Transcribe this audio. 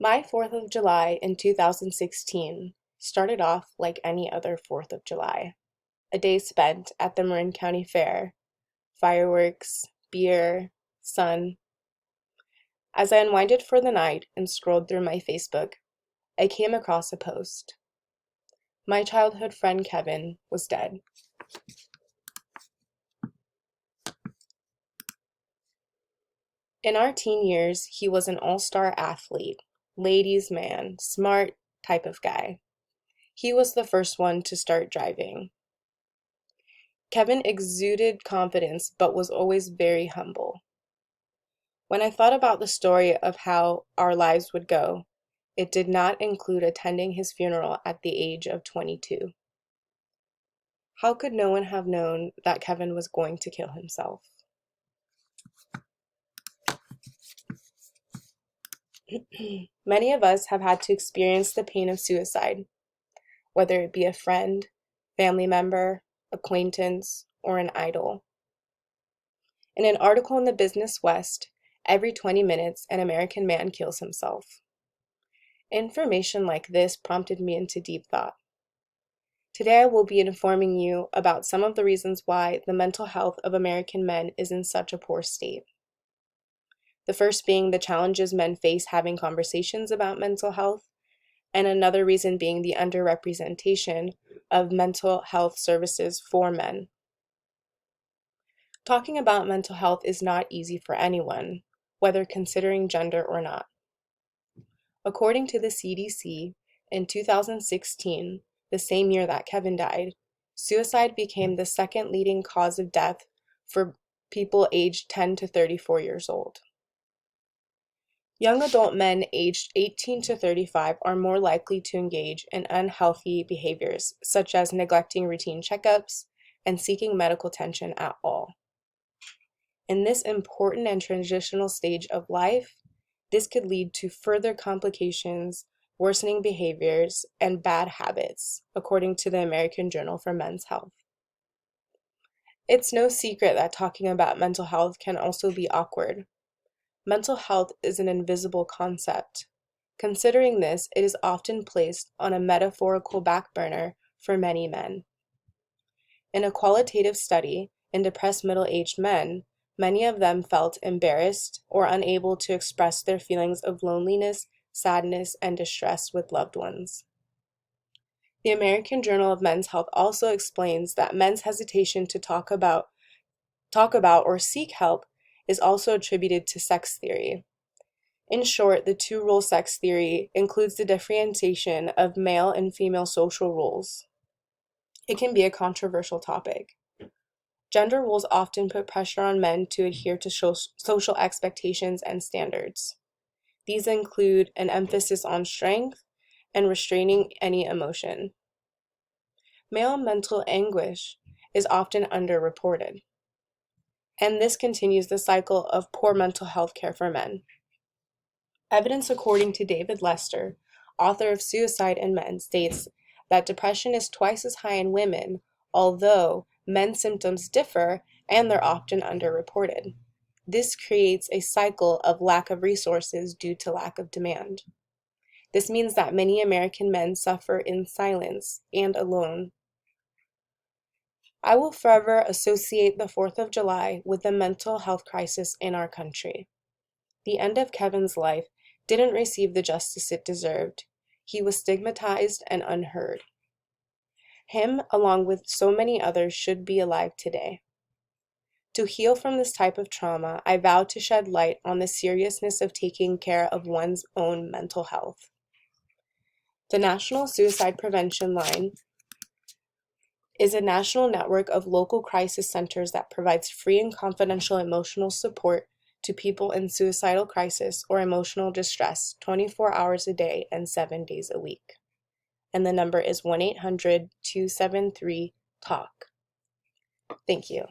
My 4th of July in 2016 started off like any other 4th of July. A day spent at the Marin County Fair, fireworks, beer, sun. As I unwinded for the night and scrolled through my Facebook, I came across a post. My childhood friend Kevin was dead. In our teen years, he was an all-star athlete, ladies' man, smart type of guy. He was the first one to start driving. Kevin exuded confidence but was always very humble. When I thought about the story of how our lives would go, it did not include attending his funeral at the age of 22. How could no one have known that Kevin was going to kill himself? Many of us have had to experience the pain of suicide, whether it be a friend, family member, acquaintance, or an idol. In an article in the Business West, every 20 minutes an American man kills himself. Information like this prompted me into deep thought. Today I will be informing you about some of the reasons why the mental health of American men is in such a poor state. The first being the challenges men face having conversations about mental health, and another reason being the underrepresentation of mental health services for men. Talking about mental health is not easy for anyone, whether considering gender or not. According to the CDC, in 2016, the same year that Kevin died, suicide became the second leading cause of death for people aged 10 to 34 years old. Young adult men aged 18 to 35 are more likely to engage in unhealthy behaviors, such as neglecting routine checkups and seeking medical attention at all. In this important and transitional stage of life, this could lead to further complications, worsening behaviors, and bad habits, according to the American Journal for Men's Health. It's no secret that talking about mental health can also be awkward. Mental health is an invisible concept. Considering this, it is often placed on a metaphorical back burner for many men. In a qualitative study in depressed middle-aged men, many of them felt embarrassed or unable to express their feelings of loneliness, sadness, and distress with loved ones. The American Journal of Men's Health also explains that men's hesitation to talk about or seek help is also attributed to sex theory. In short, the two-role sex theory includes the differentiation of male and female social roles. It can be a controversial topic. Gender roles often put pressure on men to adhere to social expectations and standards. These include an emphasis on strength and restraining any emotion. Male mental anguish is often underreported, and this continues the cycle of poor mental health care for men. Evidence according to David Lester, author of Suicide in Men, states that depression is twice as high in women, although men's symptoms differ and they're often underreported. This creates a cycle of lack of resources due to lack of demand. This means that many American men suffer in silence and alone. I will forever associate the 4th of July with the mental health crisis in our country. The end of Kevin's life didn't receive the justice it deserved. He was stigmatized and unheard. Him, along with so many others, should be alive today. To heal from this type of trauma, I vow to shed light on the seriousness of taking care of one's own mental health. The National Suicide Prevention Line is a national network of local crisis centers that provides free and confidential emotional support to people in suicidal crisis or emotional distress 24 hours a day and 7 days a week. And the number is 1-800-273-TALK. Thank you.